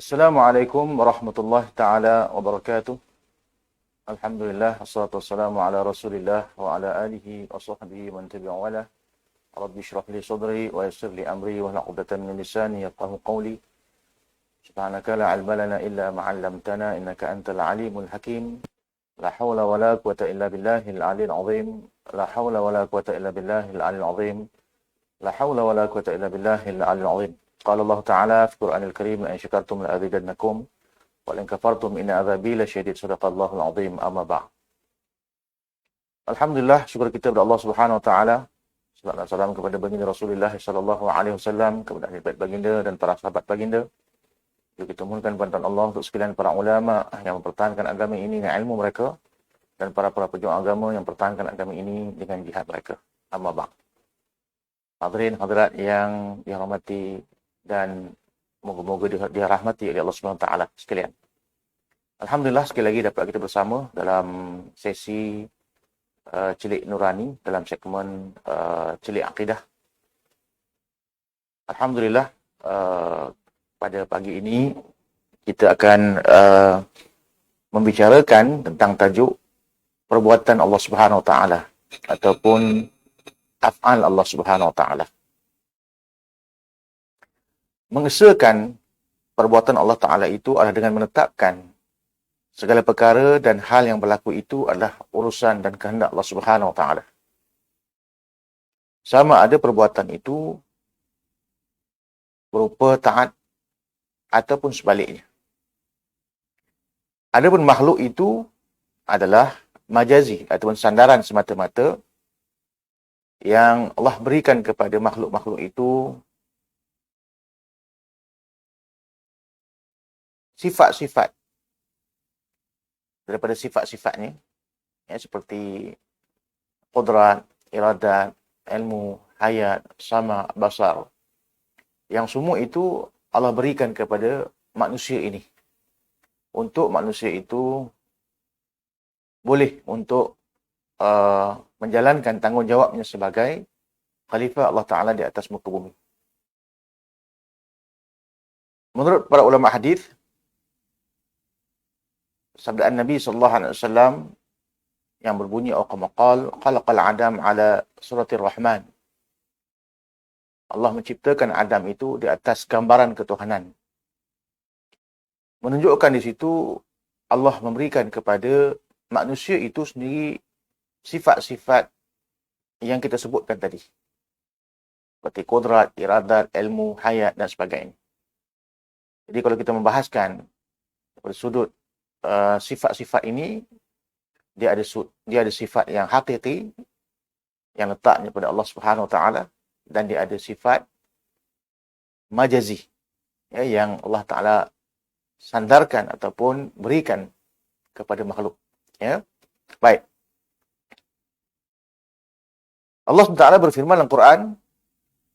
Assalamualaikum warahmatullahi taala wabarakatuh. Alhamdulillah wassalatu wassalamu ala Rasulillah wa ala alihi wa sahbihi man tabi'a wala. Rabbi shrah li sadri wa yassir li amri wa hlul 'uqdatam min lisani yafqahu qawli. Subhanaka la 'ilma lana illa ma 'allamtana innaka antal alimul hakim. La haula wa la quwata illa billahil 'aliyyil 'azim. La haula wa la quwata illa billahil 'aliyyil 'azim. La haula wa la quwata illa billahil 'aliyyil 'azim. Qala Allah Ta'ala fi Qur'anil Karim la in syakartum la azidannakum. Wa in kafartum inna adzabi lasyadid. Shadaqallahul azim. Amma ba'd. Alhamdulillah, syukur kita kepada Allah Subhanahu wa taala. Salam dan salam kepada baginda Rasulullah sallallahu alaihi wasallam, kepada ahli bait baginda dan para sahabat baginda. Juga kita mohonkan bantuan Allah untuk sekalian para ulama yang mempertahankan agama ini dengan ilmu mereka dan para pejuang agama yang mempertahankan agama ini dengan jihad mereka. Amma ba'd. Hadirin hadirat yang dirahmati dan moga-moga dirahmati oleh Allah Subhanahu wa taala sekalian. Alhamdulillah sekali lagi dapat kita bersama dalam sesi Celik Nurani dalam segmen Celik Akidah. Alhamdulillah pada pagi ini kita akan membicarakan tentang tajuk perbuatan Allah Subhanahu wa taala ataupun af'al Allah Subhanahu wa taala. Mengesahkan perbuatan Allah Ta'ala itu adalah dengan menetapkan segala perkara dan hal yang berlaku itu adalah urusan dan kehendak Allah Subhanahu Wa Ta'ala. Sama ada perbuatan itu berupa taat ataupun sebaliknya. Adapun makhluk itu adalah majazi ataupun sandaran semata-mata yang Allah berikan kepada makhluk-makhluk itu sifat-sifat daripada sifat-sifatnya, ya, seperti qudrat, iradat, ilmu, hayat, sama, basar. Yang semua itu Allah berikan kepada manusia ini. Untuk manusia itu boleh untuk menjalankan tanggungjawabnya sebagai khalifah Allah Ta'ala di atas muka bumi. Menurut para ulama hadis, sabdaan Nabi sallallahu alaihi wasallam yang berbunyi qala khalaqal Adam ala suratir Rahman. Allah menciptakan Adam itu di atas gambaran ketuhanan. Menunjukkan di situ Allah memberikan kepada manusia itu sendiri sifat-sifat yang kita sebutkan tadi. Seperti qudrat, iradat, ilmu, hayat dan sebagainya. Jadi kalau kita membahaskan dari sudut sifat-sifat ini, dia ada sifat yang hakiki yang letaknya pada Allah Subhanahu Wa Taala, dan dia ada sifat majazi, ya, yang Allah Taala sandarkan ataupun berikan kepada makhluk, ya. Baik. Allah Subhanahu Wa Taala berfirman dalam Quran,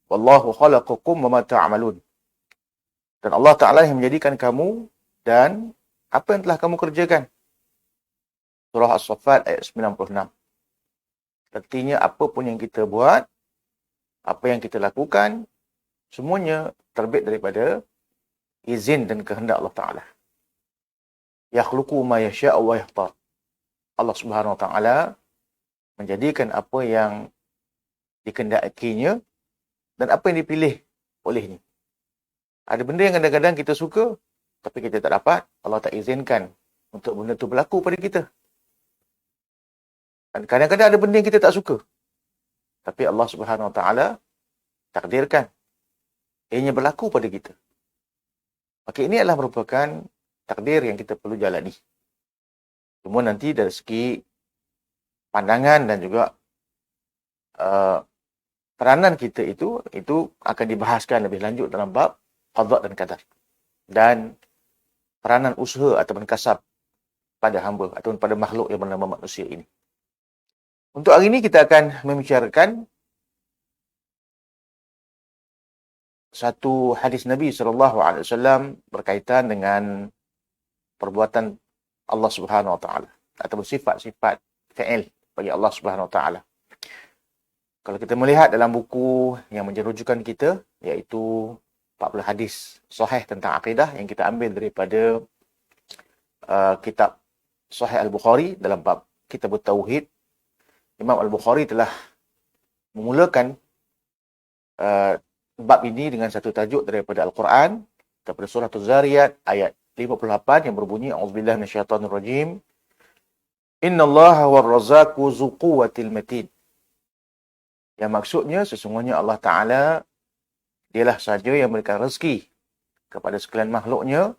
"Wallahu khalaqakum wa ma ta'malun." Dan Allah Taala yang menjadikan kamu dan apa yang telah kamu kerjakan. Surah As-Saffat ayat 96. Artinya apa pun yang kita buat, apa yang kita lakukan, semuanya terbit daripada izin dan kehendak Allah Ta'ala. Yakhluqu ma yasha'u wa yakhtar. Allah Subhanahu Wa Ta'ala menjadikan apa yang dikehendakinya dan apa yang dipilih olehnya. Ada benda yang kadang-kadang kita suka, tapi kita tak dapat, Allah tak izinkan untuk benda itu berlaku pada kita. Dan kadang-kadang ada benda yang kita tak suka, tapi Allah Subhanahu Wa Taala takdirkan ianya berlaku pada kita. Maka ini adalah merupakan takdir yang kita perlu jalani. Cuma nanti dari segi pandangan dan juga peranan kita itu akan dibahaskan lebih lanjut dalam bab qada dan qadar. Dan peranan usaha ataupun kasab pada hamba ataupun pada makhluk yang bernama manusia ini. Untuk hari ini kita akan membicarakan satu hadis Nabi sallallahu alaihi wasallam berkaitan dengan perbuatan Allah Subhanahu wa taala ataupun sifat-sifat fi'il bagi Allah Subhanahu wa taala. Kalau kita melihat dalam buku yang menjadi rujukan kita, iaitu 40 hadis sahih tentang akidah yang kita ambil daripada kitab Sahih Al-Bukhari dalam bab Kitab Tauhid. Imam Al-Bukhari telah memulakan bab ini dengan satu tajuk daripada Al-Quran, daripada surah Az-Zariyat ayat 58 yang berbunyi A'udzubillahi minasyaitonir rajim. Innallaha war-razzaqu dzu quwwatil matin. Yang maksudnya sesungguhnya Allah Taala dialah saja yang memberikan rezeki kepada sekalian makhluknya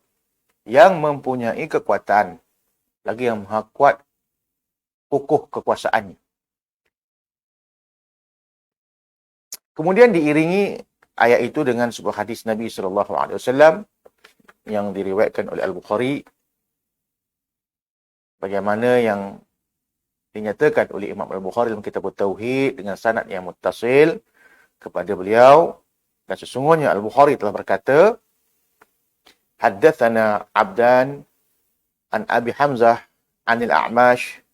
yang mempunyai kekuatan, lagi yang maha kuat kokoh kekuasaannya. Kemudian diiringi ayat itu dengan sebuah hadis Nabi SAW yang diriwayatkan oleh Al-Bukhari, bagaimana yang dinyatakan oleh Imam Al-Bukhari dalam kitab Tauhid dengan sanad yang muttasil kepada beliau. Dan sesungguhnya Al-Bukhari telah berkata, Haddatsana Abdan an Abi Hamzah anil A'mash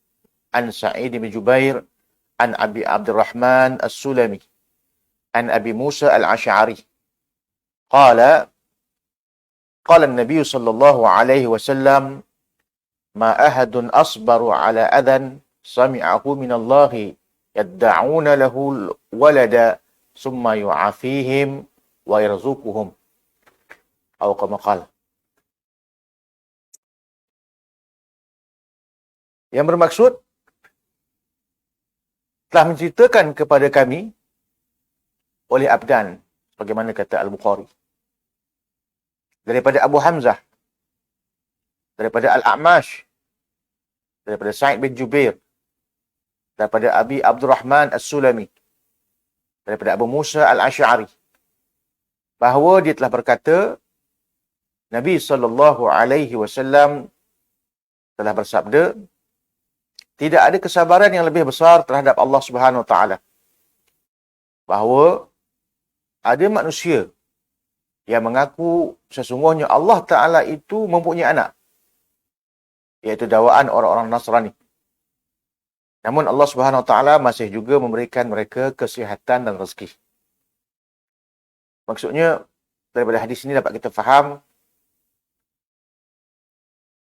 an Sa'id bin Jubair an Abi Abdurrahman As-Sulami an Abi Musa Al-Asy'ari qala qala an-nabiy sallallahu alaihi wasallam ma ahadun asbaru ala adhan sami'ahu min Allah yad'una lahu walada summa yu'afihim wa yarzuquhum atau kama qala. Yang bermaksud telah menceritakan kepada kami oleh Abdan, bagaimana kata Al-Bukhari, daripada Abu Hamzah, daripada Al-A'mash, daripada Sa'id bin Jubair, daripada Abi Abdurrahman As-Sulami, daripada Abu Musa Al-Asy'ari, bahawa dia telah berkata, Nabi SAW telah bersabda, tidak ada kesabaran yang lebih besar terhadap Allah Subhanahu Wa Taala. Bahawa ada manusia yang mengaku sesungguhnya Allah Ta'ala itu mempunyai anak. Iaitu dakwaan orang-orang Nasrani. Namun Allah Subhanahu Wa Taala masih juga memberikan mereka kesihatan dan rezeki. Maksudnya, daripada hadis ini dapat kita faham,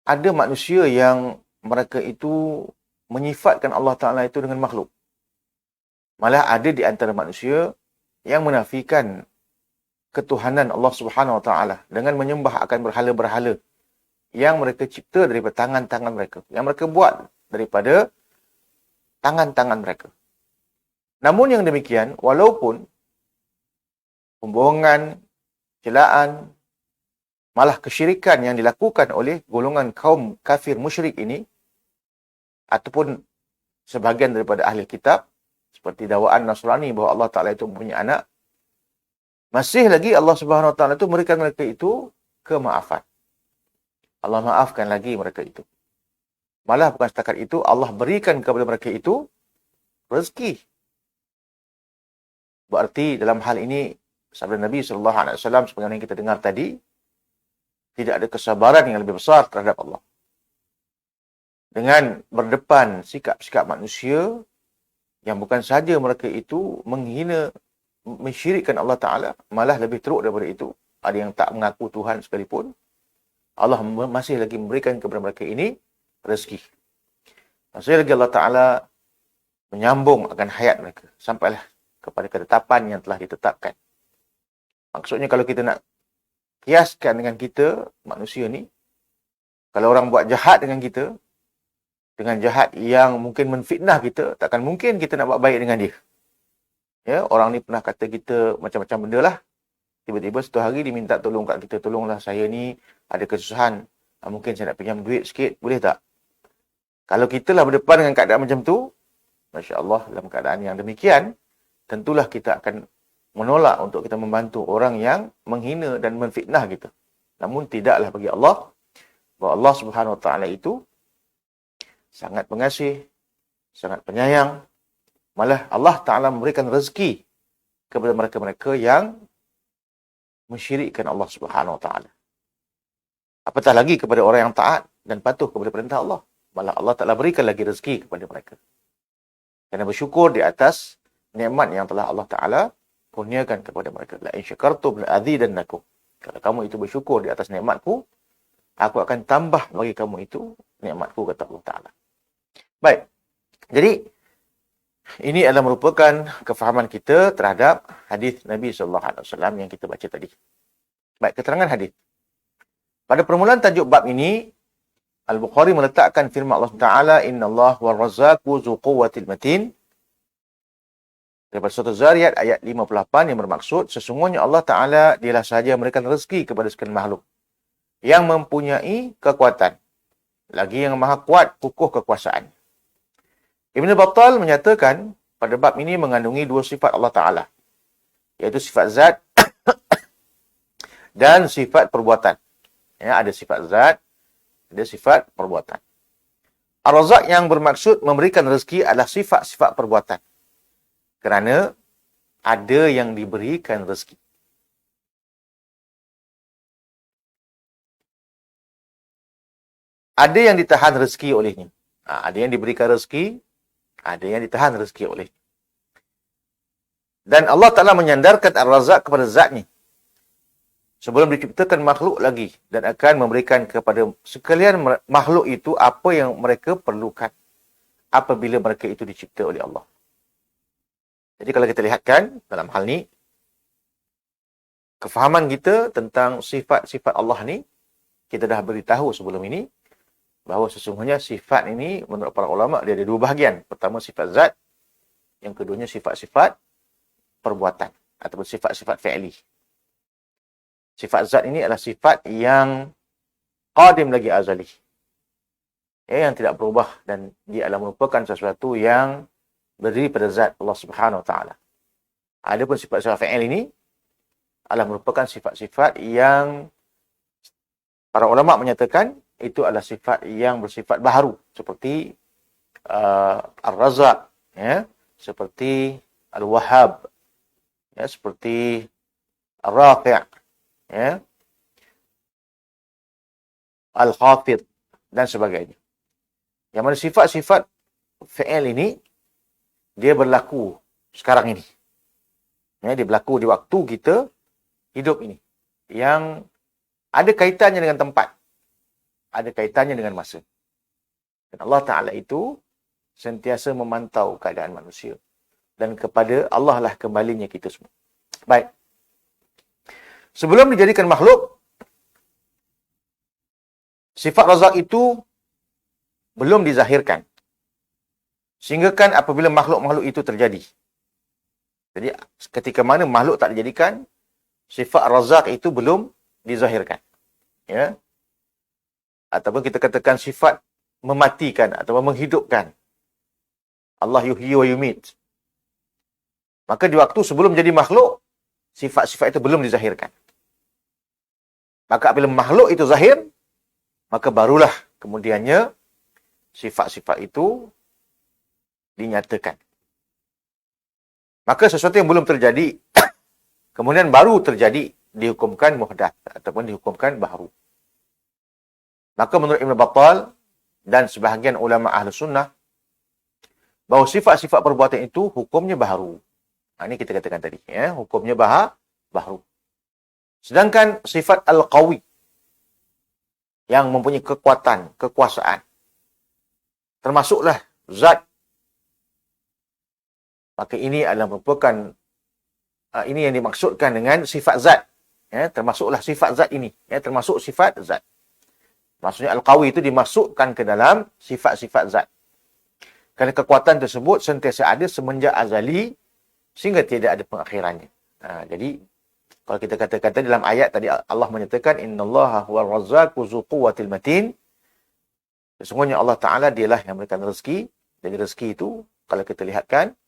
ada manusia yang mereka itu menyifatkan Allah Ta'ala itu dengan makhluk. Malah ada di antara manusia yang menafikan ketuhanan Allah Subhanahu Wa Taala dengan menyembah akan berhala-berhala yang mereka cipta daripada tangan-tangan mereka, yang mereka buat daripada tangan-tangan mereka. Namun yang demikian, walaupun pembohongan, celaan, malah kesyirikan yang dilakukan oleh golongan kaum kafir musyrik ini, ataupun sebahagian daripada ahli kitab, seperti dakwaan Nasrani bahawa Allah Ta'ala itu mempunyai anak, masih lagi Allah Subhanahu Wa Taala itu memberikan mereka itu kemaafan. Allah maafkan lagi mereka itu. Malah bukan setakat itu, Allah berikan kepada mereka itu rezeki. Berarti dalam hal ini, sabda Nabi SAW, sebagaimana yang kita dengar tadi, tidak ada kesabaran yang lebih besar terhadap Allah. Dengan berdepan sikap-sikap manusia yang bukan sahaja mereka itu menghina, mensyirikkan Allah Ta'ala, malah lebih teruk daripada itu. Ada yang tak mengaku Tuhan sekalipun. Allah masih lagi memberikan kepada mereka ini rezeki. Masih lagi Allah Ta'ala menyambung akan hayat mereka. Sampailah kepada ketetapan yang telah ditetapkan. Maksudnya kalau kita nak kiaskan dengan kita, manusia ni, kalau orang buat jahat dengan kita, dengan jahat yang mungkin menfitnah kita, takkan mungkin kita nak buat baik dengan dia. Ya, orang ni pernah kata kita macam-macam benda lah. Tiba-tiba satu hari dia minta tolong kat kita, tolonglah saya ni ada kesusahan. Mungkin saya nak pinjam duit sikit, boleh tak? Kalau kita lah berdepan dengan keadaan macam tu, Masya Allah, dalam keadaan yang demikian, tentulah kita akan menolak untuk kita membantu orang yang menghina dan menfitnah kita. Namun tidaklah bagi Allah, bahawa Allah Subhanahu Wa Taala itu sangat pengasih, sangat penyayang. Malah Allah Ta'ala memberikan rezeki kepada mereka-mereka yang mensyirikkan Allah Subhanahu Wa Taala. Apatah lagi kepada orang yang taat dan patuh kepada perintah Allah. Malah Allah Ta'ala berikan lagi rezeki kepada mereka. Kerana bersyukur di atas nikmat yang telah Allah Ta'ala kurniakan kepada mereka. La in syakartum la azidannakum. Kalau kamu itu bersyukur di atas nikmatku, aku akan tambah bagi kamu itu nikmatku, kata Allah Ta'ala. Baik. Jadi, ini adalah merupakan kefahaman kita terhadap hadis Nabi SAW yang kita baca tadi. Baik, keterangan hadis. Pada permulaan tajuk bab ini, Al-Bukhari meletakkan firman Allah Ta'ala, Inna Allah wa razaqu zu quwwatil matin. Daripada surah Zariyat ayat 58 yang bermaksud, sesungguhnya Allah Ta'ala dialah sahaja yang memberikan rezeki kepada sekalian makhluk yang mempunyai kekuatan, lagi yang maha kuat kukuh kekuasaan. Ibn Battal menyatakan pada bab ini mengandungi dua sifat Allah Ta'ala, iaitu sifat zat dan sifat perbuatan. Ya, ada sifat zat, ada sifat perbuatan. Ar-Razzaq yang bermaksud memberikan rezeki adalah sifat-sifat perbuatan. Kerana ada yang diberikan rezeki. Ada yang ditahan rezeki olehnya. Ada yang diberikan rezeki, ada yang ditahan rezeki olehnya. Dan Allah Ta'ala menyandarkan Ar-Razzaq kepada zatnya. Sebelum diciptakan makhluk lagi. Dan akan memberikan kepada sekalian makhluk itu apa yang mereka perlukan. Apabila mereka itu dicipta oleh Allah. Jadi kalau kita lihatkan dalam hal ni, kefahaman kita tentang sifat-sifat Allah ni, kita dah beritahu sebelum ini, bahawa sesungguhnya sifat ini, menurut para ulama, dia ada dua bahagian. Pertama sifat zat, yang keduanya sifat-sifat perbuatan, ataupun sifat-sifat fi'li. Sifat zat ini adalah sifat yang qadim lagi azali. Yang tidak berubah, dan dia adalah merupakan sesuatu yang berdiri pada zat Allah Subhanahu Wa Taala. Adapun sifat-sifat fi'il ini adalah merupakan sifat-sifat yang para ulama menyatakan itu adalah sifat yang bersifat baharu, seperti Ar-Razzaq, ya, seperti Al-Wahhab, ya, seperti Ar-Rafi', ya, Al-Khafid dan sebagainya. Yang mana sifat-sifat fi'il ini dia berlaku sekarang ini. Ya, dia berlaku di waktu kita hidup ini. Yang ada kaitannya dengan tempat. Ada kaitannya dengan masa. Dan Allah Ta'ala itu sentiasa memantau keadaan manusia. Dan kepada Allah lah kembalinya kita semua. Baik. Sebelum dijadikan makhluk, sifat Razzaq itu belum dizahirkan. Sehingga kan apabila makhluk-makhluk itu terjadi. Jadi ketika mana makhluk tak dijadikan, sifat Razzaq itu belum dizahirkan. Ya. Ataupun kita katakan sifat mematikan atau menghidupkan. Allah yuhyi wa yumit. Maka di waktu sebelum jadi makhluk, sifat-sifat itu belum dizahirkan. Maka apabila makhluk itu zahir, maka barulah kemudiannya sifat-sifat itu dinyatakan. Maka sesuatu yang belum terjadi, kemudian baru terjadi, dihukumkan muhdath ataupun dihukumkan baharu. Maka menurut Ibn Battal dan sebahagian ulama ahli sunnah, bahawa sifat-sifat perbuatan itu hukumnya baharu. Ini kita katakan tadi, ya, hukumnya baharu. Sedangkan sifat al-qawi, yang mempunyai kekuatan, kekuasaan, termasuklah zat. Maka ini adalah merupakan ini yang dimaksudkan dengan sifat zat. Ya, termasuklah sifat zat ini. Ya, termasuk sifat zat. Maksudnya al-qawi itu dimasukkan ke dalam sifat-sifat zat. Kerana kekuatan tersebut sentiasa ada semenjak azali sehingga tidak ada pengakhirannya. Jadi kalau kita katakan dalam ayat tadi Allah menyatakan innallaha huwar razzaqu zu quwwatil matin. Sesungguhnya Allah Ta'ala dialah yang memberikan rezeki. Jadi rezeki itu kalau kita lihatkan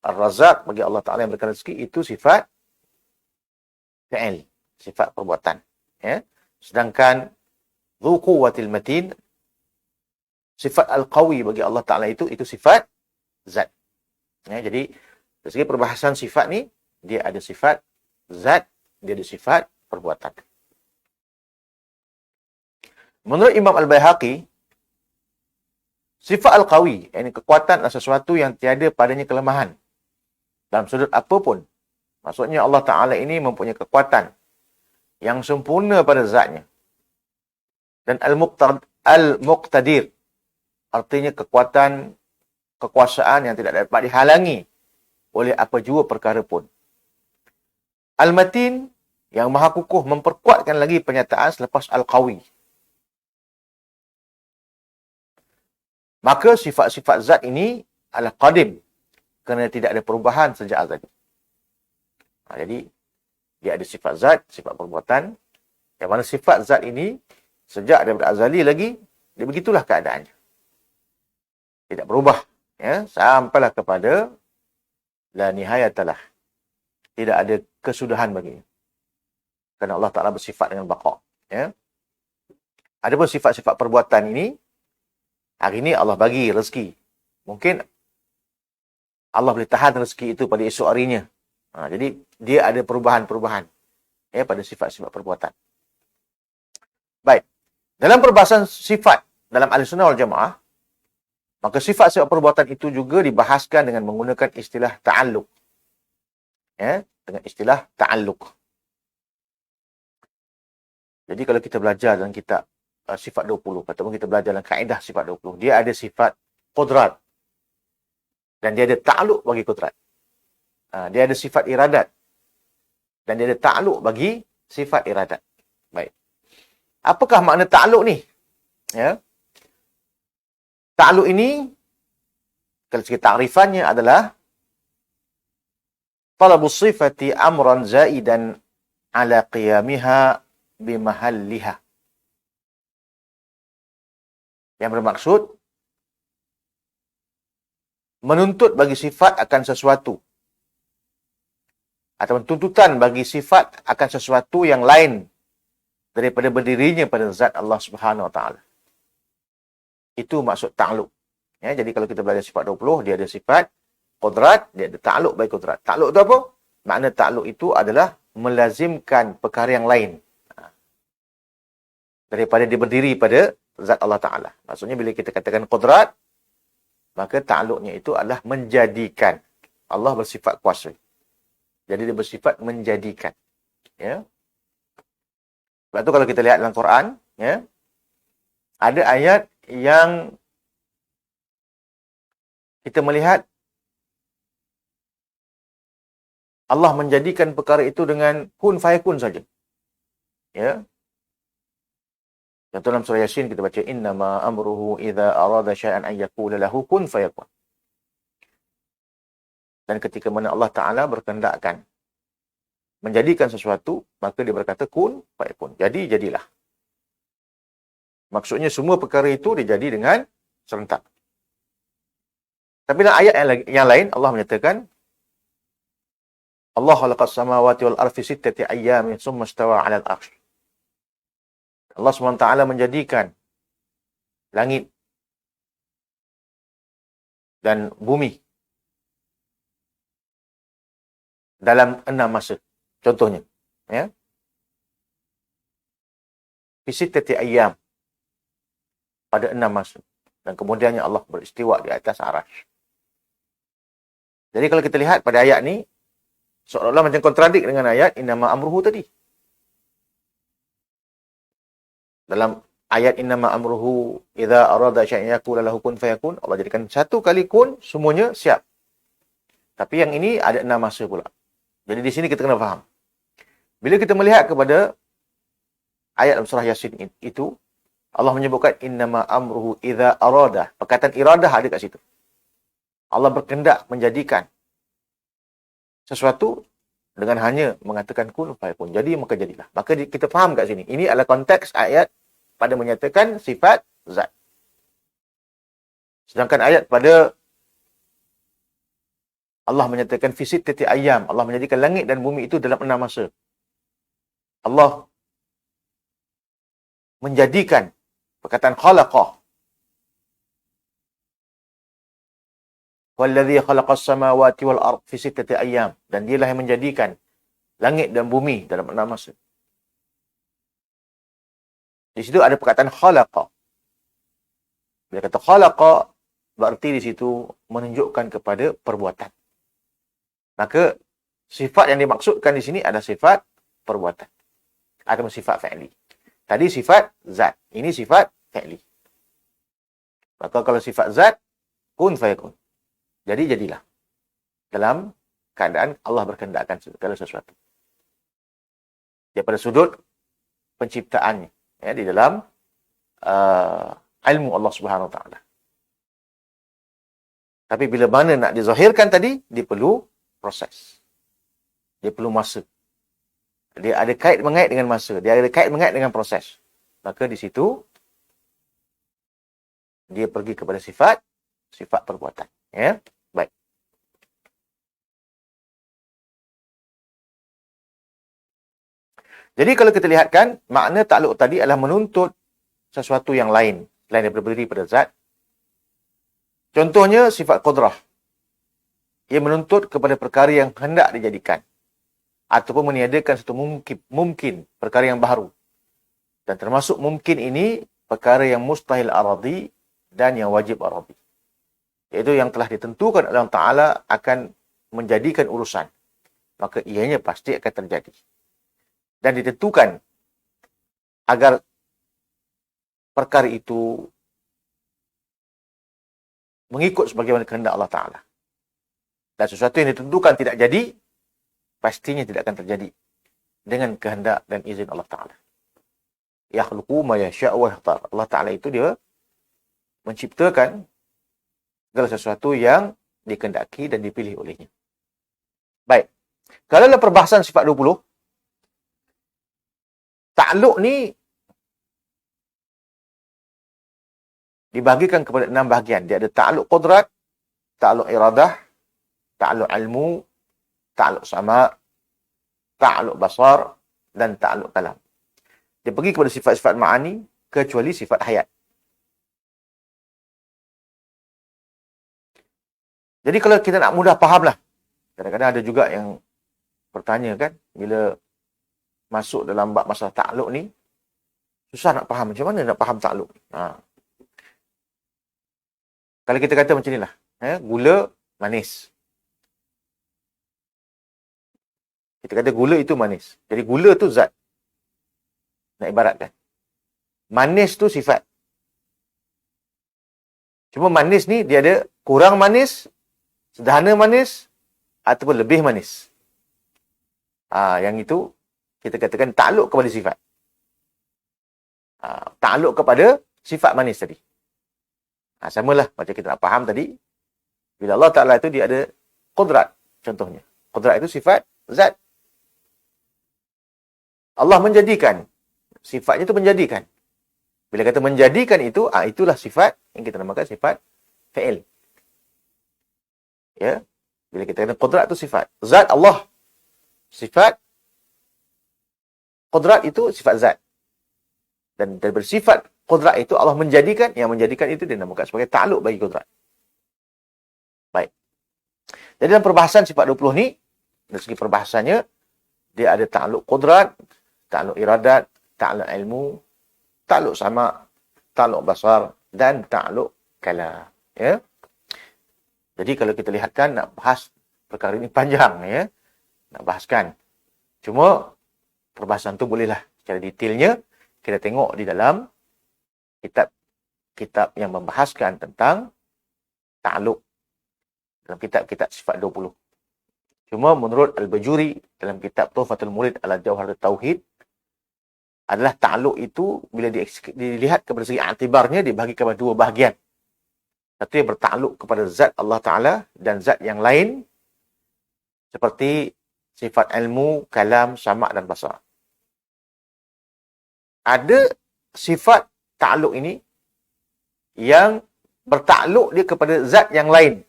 Ar-Razzaq bagi Allah Ta'ala yang memberikan rezeki itu sifat fi'il, sifat perbuatan. Ya. Sedangkan Dhu quwwatil matin, sifat al-qawi bagi Allah Ta'ala itu sifat zat. Ya, jadi dari segi perbahasan sifat ni, dia ada sifat zat, dia ada sifat perbuatan. Menurut Imam Al-Baihaqi, sifat al-qawi, yakni kekuatan adalah sesuatu yang tiada padanya kelemahan. Dalam sudut apapun. Maksudnya Allah Ta'ala ini mempunyai kekuatan yang sempurna pada zatnya. Dan al-muqtadir, artinya kekuasaan yang tidak dapat dihalangi oleh apa jua perkara pun. Al-matin, yang maha kukuh, memperkuatkan lagi pernyataan selepas al-qawi. Maka sifat-sifat zat ini adalah qadim, kerana tidak ada perubahan sejak azali. Jadi, dia ada sifat zat, sifat perbuatan, yang mana sifat zat ini, sejak daripada azali lagi, dia begitulah keadaannya. Tidak berubah. Ya, sampailah kepada la nihayatalah. Tidak ada kesudahan baginya. Kerana Allah Ta'ala bersifat dengan baqa'. Ya. Adapun sifat-sifat perbuatan ini, hari ini Allah bagi rezeki. Mungkin Allah boleh tahan rezeki itu pada esok harinya. Jadi, dia ada perubahan-perubahan pada sifat-sifat perbuatan. Baik. Dalam perbahasan sifat dalam Ahlussunnah wal Jamaah, maka sifat-sifat perbuatan itu juga dibahaskan dengan menggunakan istilah ta'alluq. Dengan istilah ta'alluq. Jadi, kalau kita belajar dalam kitab sifat 20, ataupun kita belajar dalam kaedah sifat 20, dia ada sifat qudrat. Dan dia ada ta'alluq bagi qudrat. Dia ada sifat iradat. Dan dia ada ta'alluq bagi sifat iradat. Baik. Apakah makna ta'alluq ni? Ya. Ta'alluq ini, kalau segi ta'rifannya adalah talabus sifati amran zaidan ala qiyamiha bimahalliha. Yang bermaksud, menuntut bagi sifat akan sesuatu. Atau tuntutan bagi sifat akan sesuatu yang lain daripada berdirinya pada zat Allah Subhanahu Wa Taala. Itu maksud ta'alluq. Ya, jadi kalau kita belajar sifat 20, dia ada sifat qudrat, dia ada ta'alluq bagi qudrat. Ta'alluq itu apa? Makna ta'alluq itu adalah melazimkan perkara yang lain daripada dia berdiri pada zat Allah Ta'ala. Maksudnya bila kita katakan qudrat, maka ta'alluqnya itu adalah menjadikan. Allah bersifat kuasa. Jadi dia bersifat menjadikan. Ya. Sebab tu kalau kita lihat dalam Quran, ya, ada ayat yang kita melihat Allah menjadikan perkara itu dengan kun fayakun saja. Ya. Contoh dalam surah Yasin kita baca innama amruhu idza arada syai'an an yaqula lahu kun fayakun. Dan ketika mana Allah Ta'ala berkehendakkan menjadikan sesuatu, maka dia berkata kun fayakun. Jadi, jadilah. Maksudnya semua perkara itu dijadi dengan serentak. Tapi dalam ayat yang lain, Allah menyatakan Allah khalaqas samawati wal ardi fi sittati ayyamin tsumma istawa 'alal 'arsy. Allah SWT menjadikan langit dan bumi dalam 6 masa. Contohnya, ya. Fi sittati ayyam, pada 6 masa. Dan kemudiannya Allah beristiwa di atas arasy. Jadi kalau kita lihat pada ayat ni, seolah-olah macam kontradik dengan ayat innama amruhu tadi. Dalam ayat innama amruhu idza arada syai'an yaqulu lahu kun fayakun, Allah jadikan satu kali kun, semuanya siap. Tapi yang ini ada 6 masa pula. Jadi di sini kita kena faham. Bila kita melihat kepada ayat dalam surah Yasin itu, Allah menyebutkan innama amruhu idza arada. Perkataan iradah ada kat situ. Allah berkehendak menjadikan sesuatu dengan hanya mengatakan kun fayakun. Jadi maka jadilah. Maka kita faham kat sini. Ini adalah konteks ayat pada menyatakan sifat zat. Sedangkan ayat pada Allah menyatakan fi sittati ayyam. Allah menjadikan langit dan bumi itu dalam 6 masa. Allah menjadikan perkataan khalaqah. Wallazi khalaqas samawati wal ard fi sittati ayyam. Dan dialah yang menjadikan langit dan bumi dalam 6 masa. Di situ ada perkataan khalaqa. Bila kata khalaqa, berarti di situ menunjukkan kepada perbuatan. Maka sifat yang dimaksudkan di sini adalah sifat perbuatan. ataupun sifat fi'li. Tadi sifat zat, ini sifat fi'li. Maka kalau sifat zat, kun fayakun. Jadi jadilah. Dalam keadaan Allah berkehendakkan segala sesuatu. Daripada sudut penciptaannya, ya, di dalam ilmu Allah Subhanahu Wa Taala. Tapi bila mana nak dizahirkan tadi, dia perlu proses. Dia perlu masa. Dia ada kait-mengait dengan masa. Dia ada kait-mengait dengan proses. Maka di situ, dia pergi kepada sifat perbuatan. Ya, baik. Jadi kalau kita lihatkan, makna takluk tadi adalah menuntut sesuatu yang lain. Selain daripada berdiri pada zat. Contohnya, sifat qudrah. Ia menuntut kepada perkara yang hendak dijadikan. Ataupun meniadakan satu mungkin, perkara yang baru. Dan termasuk mungkin ini, perkara yang mustahil aradi dan yang wajib aradi. Iaitu yang telah ditentukan oleh Allah Ta'ala akan menjadikan urusan. Maka ianya pasti akan terjadi. Dan ditentukan agar perkara itu mengikut sebagaimana kehendak Allah Ta'ala. Dan sesuatu yang ditentukan tidak jadi, pastinya tidak akan terjadi dengan kehendak dan izin Allah Ta'ala. Yakhluqu ma yasha'u wa yakhtar. Allah Ta'ala itu dia menciptakan segala sesuatu yang dikehendaki dan dipilih olehnya. Baik. Kalau dalam perbahasan sifat 20, takluk ni dibahagikan kepada 6 bahagian. Dia ada takluk qudrat, takluk iradah, takluk ilmu, takluk sama, takluk basar, dan takluk kalam. Dia pergi kepada sifat-sifat ma'ani, kecuali sifat hayat. Jadi kalau kita nak mudah faham lah. Kadang-kadang ada juga yang bertanya kan, bila masuk dalam bab masalah takluk ni, susah nak faham. Macam mana nak faham takluk? Kalau kita kata macam ni lah. Gula manis. Kita kata gula itu manis. Jadi gula tu zat. Nak ibaratkan. Manis tu sifat. Cuma manis ni dia ada kurang manis, sederhana manis, ataupun lebih manis. Yang itu kita katakan takluk kepada sifat. Takluk kepada sifat manis tadi. Samalah macam kita nak faham tadi. Bila Allah Ta'ala itu dia ada qudrat. Contohnya. Qudrat itu sifat zat. Allah menjadikan. Sifatnya itu menjadikan. Bila kata menjadikan itu, itulah sifat yang kita namakan sifat fi'il. Ya. Bila kita kata qudrat itu sifat. Zat Allah. Sifat. Qudrat itu sifat zat. Dan daripada sifat qudrat itu Allah menjadikan, yang menjadikan itu dinamakan sebagai takluk bagi qudrat. Baik. Jadi dalam perbahasan sifat 20 ni, dari segi perbahasannya, dia ada takluk qudrat, takluk iradat, takluk ilmu, takluk sama, takluk basar, dan takluk kalam. Ya. Jadi kalau kita lihatkan, nak bahas perkara ini panjang. Ya. Nak bahaskan. Cuma, perbahasan tu bolehlah secara detailnya, kita tengok di dalam kitab yang membahaskan tentang takluk dalam kitab-kitab sifat 20. Cuma menurut Al-Bajuri dalam kitab Tuhfatul Murid ala Jawharatul Tauhid adalah takluk itu bila dilihat kepada segi i'tibarnya dibahagi kepada 2 bahagian. Satu yang bertakluk kepada zat Allah Ta'ala dan zat yang lain seperti sifat ilmu, kalam, sama' dan basar. Ada sifat takluk ini yang bertakluk dia kepada zat yang lain,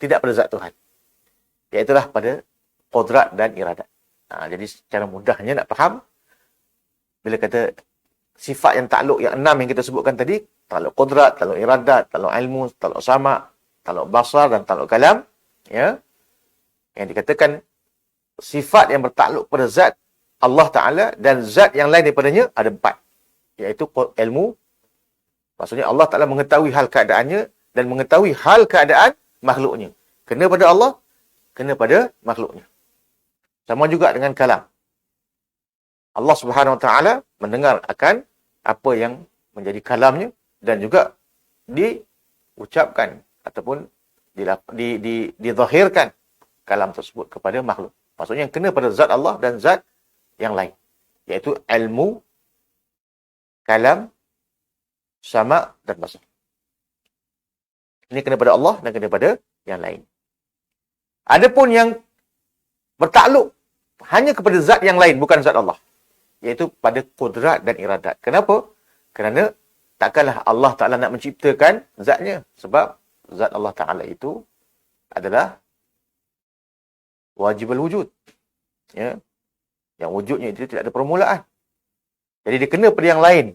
tidak pada zat Tuhan. Iaitulah pada qudrat dan iradat. Jadi secara mudahnya nak faham, bila kata sifat yang takluk yang 6 yang kita sebutkan tadi, takluk qudrat, takluk iradat, takluk ilmu, takluk sama', takluk basar dan takluk kalam, ya. Yang dikatakan sifat yang bertakluk pada zat Allah Ta'ala dan zat yang lain daripadanya ada 4. Iaitu ilmu. Maksudnya Allah Ta'ala mengetahui hal keadaannya dan mengetahui hal keadaan makhluknya. Kena pada Allah, kena pada makhluknya. Sama juga dengan kalam. Allah Subhanahu Wa Taala mendengar akan apa yang menjadi kalamnya dan juga diucapkan ataupun dizahirkan kalam tersebut kepada makhluk. Maksudnya yang kena pada zat Allah dan zat yang lain, iaitu ilmu, kalam, sama dan basar. Ini kena pada Allah dan kena pada yang lain. Adapun yang bertakluk hanya kepada zat yang lain, bukan zat Allah, iaitu pada kudrat dan iradat. Kenapa? Kerana takkanlah Allah Ta'ala nak menciptakan zatnya. Sebab zat Allah Ta'ala itu adalah wajibul wujud. Ya. Yang wujudnya itu tidak ada permulaan. Jadi dia kena pada yang lain,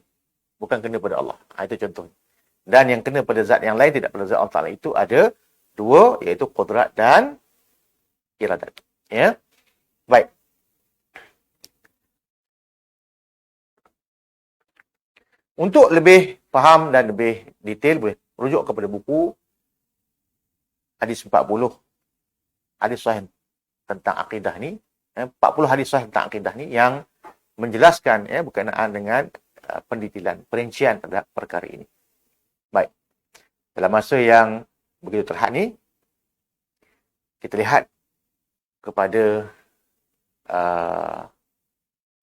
bukan kena pada Allah. Itu contohnya. Dan yang kena pada zat yang lain, tidak pada zat Allah Ta'ala itu ada dua, iaitu kudrat dan iradat. Ya. Baik. Untuk lebih faham dan lebih detail, boleh rujuk kepada buku hadis 40 hadis sahih tentang akidah ni, 40 hadis sahih tentang akidah ni yang menjelaskan berkenaan dengan pendetailan, perincian terhadap perkara ini. Baik. Dalam masa yang begitu terhad ni, kita lihat kepada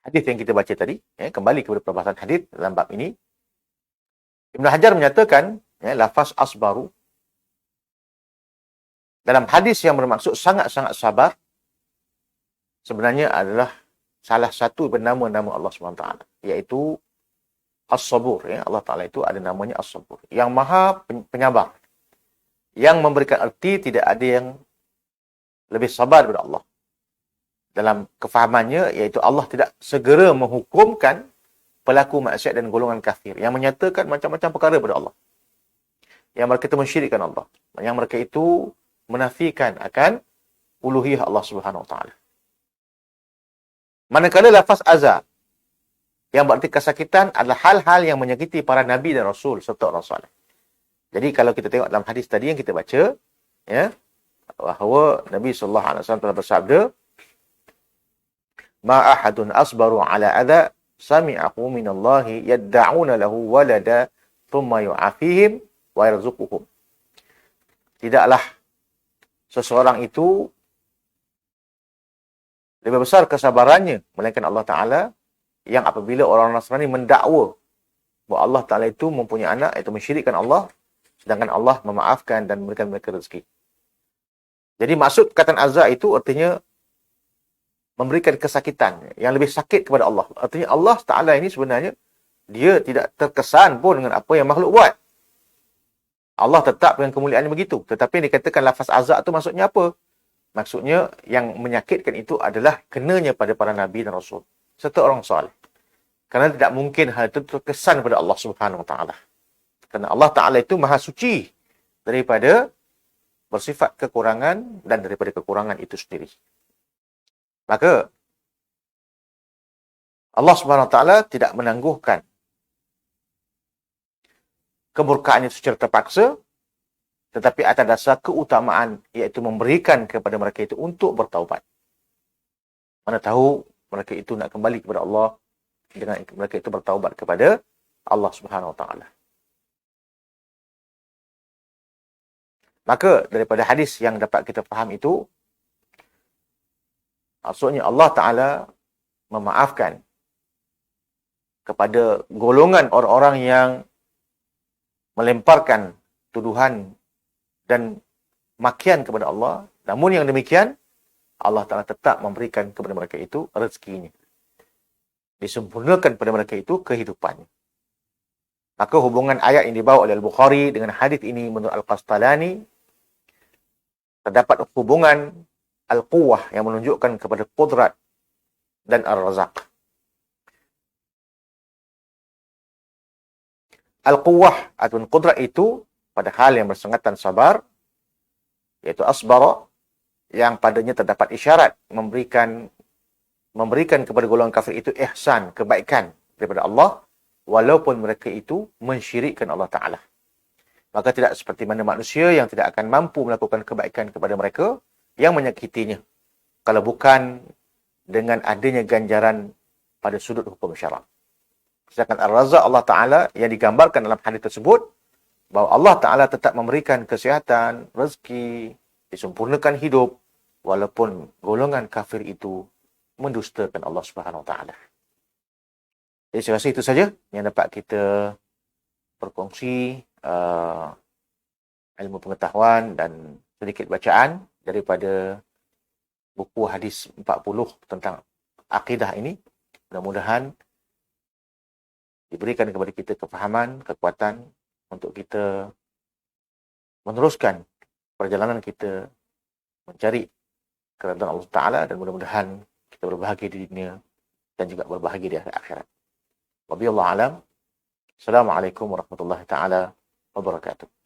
hadis yang kita baca tadi, kembali kepada perbahasan hadis dalam bab ini. Ibn Hajar menyatakan, lafaz asbaru dalam hadis yang bermaksud sangat-sangat sabar, sebenarnya adalah salah satu bernama-nama Allah SWT, iaitu As-Sabur. Allah Ta'ala itu ada namanya As-Sabur, yang maha penyabar, yang memberikan erti tidak ada yang lebih sabar daripada Allah. Dalam kefahamannya, iaitu Allah tidak segera menghukumkan pelaku maksiat dan golongan kafir yang menyatakan macam-macam perkara kepada Allah, yang mereka itu mensyirikkan Allah, yang mereka itu menafikan akan uluhiyah Allah Subhanahu Wa Taala. Manakala lafaz azab, yang berarti kesakitan, adalah hal-hal yang menyakiti para nabi dan rasul serta orang saleh. Jadi kalau kita tengok dalam hadis tadi yang kita baca, bahawa Nabi sallallahu alaihi wasallam telah bersabda, ma ahadun asbaru ala adha sami'ahu minallahi yadda'una lahu walada thumma yu'afihim wa yarzuquhum. Tidaklah seseorang itu lebih besar kesabarannya melainkan Allah Ta'ala, yang apabila orang Nasrani mendakwa bahawa Allah Ta'ala itu mempunyai anak, iaitu mensyirikkan Allah, sedangkan Allah memaafkan dan memberikan mereka rezeki. Jadi maksud perkataan azab itu artinya memberikan kesakitan yang lebih sakit kepada Allah. Artinya Allah Ta'ala ini sebenarnya dia tidak terkesan pun dengan apa yang makhluk buat. Allah tetap dengan kemuliaannya begitu. Tetapi yang dikatakan lafaz azab itu maksudnya apa? Maksudnya yang menyakitkan itu adalah kenanya pada para nabi dan rasul serta orang saleh. Kerana tidak mungkin hal itu terkesan pada Allah Subhanahu Wa Taala. Kerana Allah Ta'ala itu maha suci daripada bersifat kekurangan dan daripada kekurangan itu sendiri. Maka Allah Subhanahu Wa Taala tidak menangguhkan kemurkaan itu secara terpaksa, tetapi atas dasar keutamaan, iaitu memberikan kepada mereka itu untuk bertaubat. Mana tahu mereka itu nak kembali kepada Allah dengan mereka itu bertaubat kepada Allah Subhanahu Wa Taala. Maka daripada hadis yang dapat kita faham itu, maksudnya Allah Ta'ala memaafkan kepada golongan orang-orang yang melemparkan tuduhan dan makian kepada Allah. Namun yang demikian, Allah Ta'ala tetap memberikan kepada mereka itu rezekinya. Disempurnakan kepada mereka itu kehidupannya. Maka hubungan ayat yang dibawa oleh Al-Bukhari dengan hadis ini menurut Al-Qastalani, terdapat hubungan Al-Quwah yang menunjukkan kepada Qudrat dan Ar-Razaq. Al-Quwah atau Qudrat itu pada hal yang bersangkutan sabar, iaitu asbara, yang padanya terdapat isyarat memberikan kepada golongan kafir itu ihsan, kebaikan daripada Allah, walaupun mereka itu mensyirikkan Allah Ta'ala. Maka tidak seperti mana manusia yang tidak akan mampu melakukan kebaikan kepada mereka yang menyakitinya, kalau bukan dengan adanya ganjaran pada sudut hukum syarak. Sedangkan Ar-Razzaq Allah Ta'ala yang digambarkan dalam hadis tersebut, bahawa Allah Ta'ala tetap memberikan kesihatan, rezeki, disempurnakan hidup, walaupun golongan kafir itu mendustakan Allah Subhanahu Wa Ta'ala. Jadi saya rasa itu saja yang dapat kita berkongsi ilmu pengetahuan dan sedikit bacaan daripada buku hadis 40 tentang akidah ini. Mudah-mudahan diberikan kepada kita kefahaman, kekuatan untuk kita meneruskan perjalanan kita mencari keridhaan Allah Ta'ala, dan mudah-mudahan kita berbahagia di dunia dan juga berbahagia di akhirat. Wabillahi alam. Assalamualaikum warahmatullahi taala wabarakatuh.